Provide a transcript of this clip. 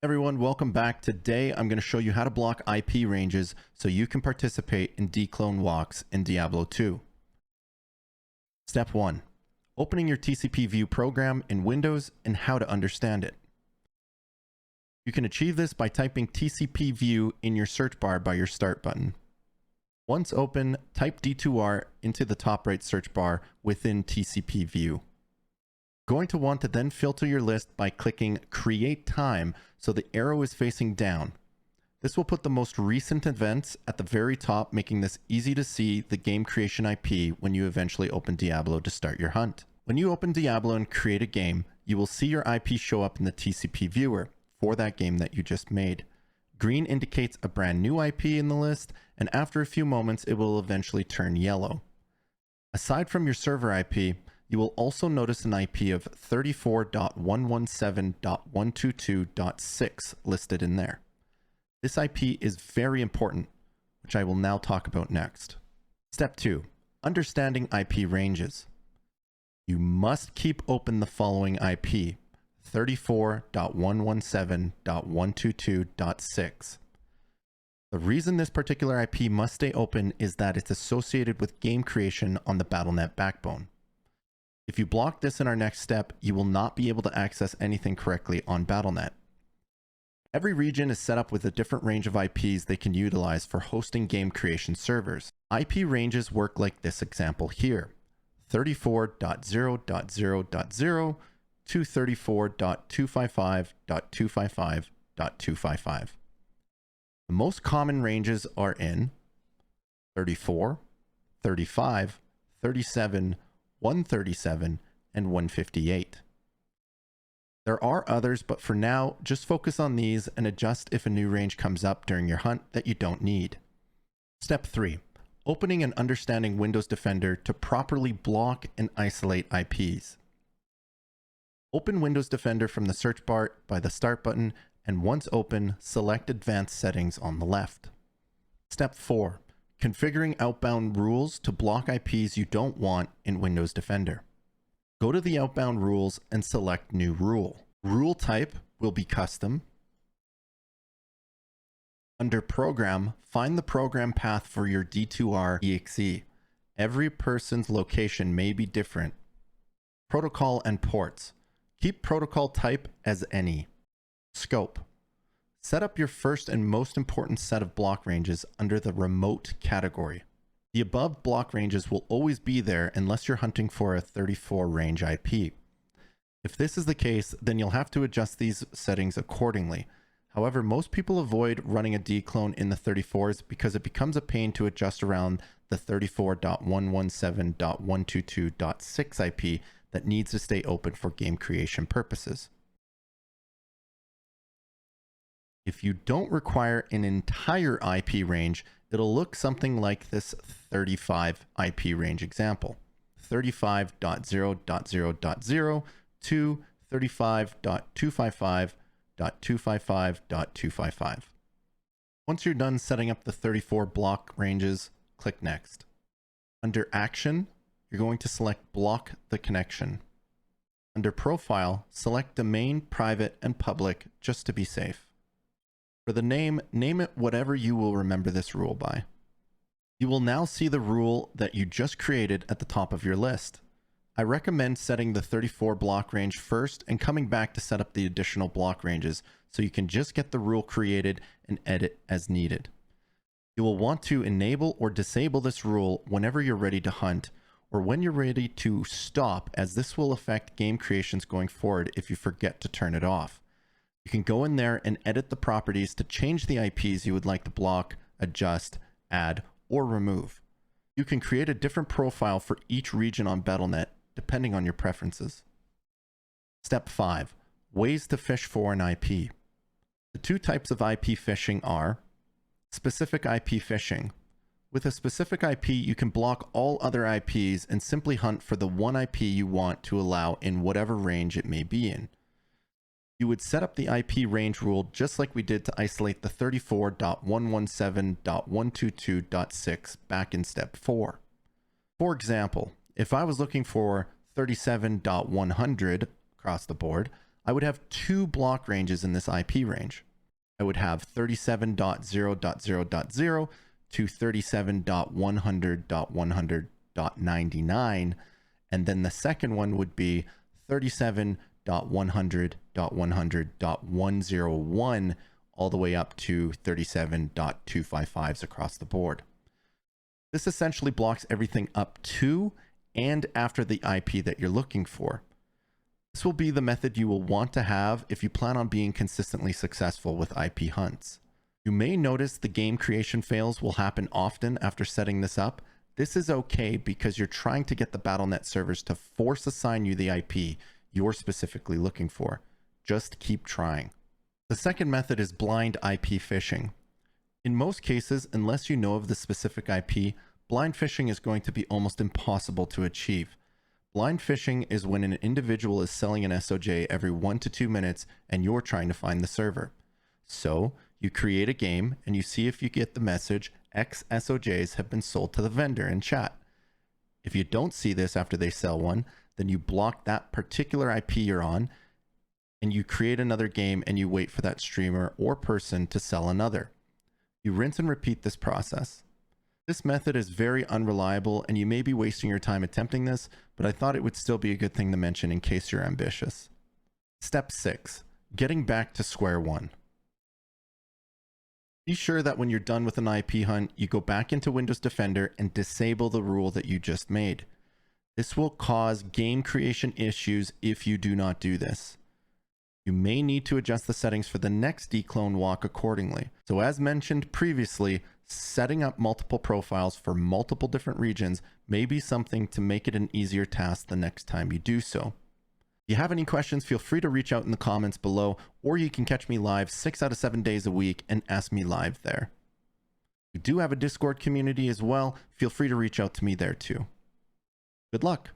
Everyone, welcome back. Today I'm going to show you how to block IP ranges so you can participate in DClone walks in Diablo 2. Step 1. Opening your TCP view program in Windows and how to understand it. You can achieve this by typing TCP view in your search bar by your start button. Once open, type D2R into the top right search bar within TCP view. Going to want to then filter your list by clicking Create Time so the arrow is facing down. This will put the most recent events at the very top, making this easy to see the game creation IP when you eventually open Diablo to start your hunt. When you open Diablo and create a game, you will see your IP show up in the TCP viewer for that game that you just made. Green indicates a brand new IP in the list, and after a few moments it will eventually turn yellow. Aside from your server IP, you will also notice an IP of 34.117.122.6 listed in there. This IP is very important, which I will now talk about next. Step 2. Understanding IP ranges. You must keep open the following IP, 34.117.122.6. The reason this particular IP must stay open is that it's associated with game creation on the Battle.net backbone. If you block this in our next step, you will not be able to access anything correctly on Battle.net. Every region is set up with a different range of IPs they can utilize for hosting game creation servers. IP ranges work like this example here, 34.0.0.0 to 34.255.255.255. The most common ranges are in 34, 35, 37, 137, and 158. There are others, but for now, just focus on these and adjust if a new range comes up during your hunt that you don't need. Step 3. Opening and understanding Windows Defender to properly block and isolate IPs. Open Windows Defender from the search bar by the Start button, and once open, select Advanced Settings on the left. Step 4. Configuring outbound rules to block IPs you don't want in Windows Defender. Go to the outbound rules and select New Rule. Rule type will be custom. Under Program, find the program path for your D2R exe. Every person's location may be different. Protocol and ports. Keep protocol type as any. Scope. Set up your first and most important set of block ranges under the remote category. The above block ranges will always be there unless you're hunting for a 34 range IP. If this is the case, then you'll have to adjust these settings accordingly. However, most people avoid running a DClone in the 34s because it becomes a pain to adjust around the 34.117.122.6 IP that needs to stay open for game creation purposes. If you don't require an entire IP range, it'll look something like this 35 IP range example, 35.0.0.0 to 35.255.255.255. Once you're done setting up the 34 block ranges, click Next. Under Action, you're going to select Block the Connection. Under Profile, select Domain, Private, and Public just to be safe. For the name, name it whatever you will remember this rule by. You will now see the rule that you just created at the top of your list. I recommend setting the 34 block range first and coming back to set up the additional block ranges so you can just get the rule created and edit as needed. You will want to enable or disable this rule whenever you're ready to hunt or when you're ready to stop, as this will affect game creations going forward if you forget to turn it off. You can go in there and edit the properties to change the IPs you would like to block, adjust, add, or remove. You can create a different profile for each region on Battle.net, depending on your preferences. Step 5. Ways to fish for an IP. The two types of IP fishing are specific IP fishing. With a specific IP, you can block all other IPs and simply hunt for the one IP you want to allow in whatever range it may be in. You would set up the IP range rule just like we did to isolate the 34.117.122.6 back in step 4. For example, if I was looking for 37.100 across the board, I would have two block ranges in this IP range. I would have 37.0.0.0 to 37.100.100.99, and then the second one would be 37.100.100.101 all the way up to 37.255s across the board. This essentially blocks everything up to and after the IP that you're looking for. This will be the method you will want to have if you plan on being consistently successful with IP hunts. You may notice the game creation fails will happen often after setting this up. This is okay because you're trying to get the BattleNet servers to force assign you the IP you're specifically looking for. Just keep trying. The second method is blind IP phishing. In most cases, unless you know of the specific IP, blind phishing is going to be almost impossible to achieve. Blind phishing is when an individual is selling an SOJ every 1 to 2 minutes and you're trying to find the server. So you create a game and you see if you get the message X SOJs have been sold to the vendor in chat. If you don't see this after they sell one, then you block that particular IP you're on and you create another game and you wait for that streamer or person to sell another. You rinse and repeat this process. This method is very unreliable and you may be wasting your time attempting this, but I thought it would still be a good thing to mention in case you're ambitious. Step 6. Getting back to square one. Be sure that when you're done with an IP hunt, you go back into Windows Defender and disable the rule that you just made. This will cause game creation issues if you do not do this. You may need to adjust the settings for the next DClone walk accordingly. So as mentioned previously, setting up multiple profiles for multiple different regions may be something to make it an easier task the next time you do so. If you have any questions, feel free to reach out in the comments below, or you can catch me live 6 out of 7 days a week and ask me live there. We do have a Discord community as well. Feel free to reach out to me there too. Good luck.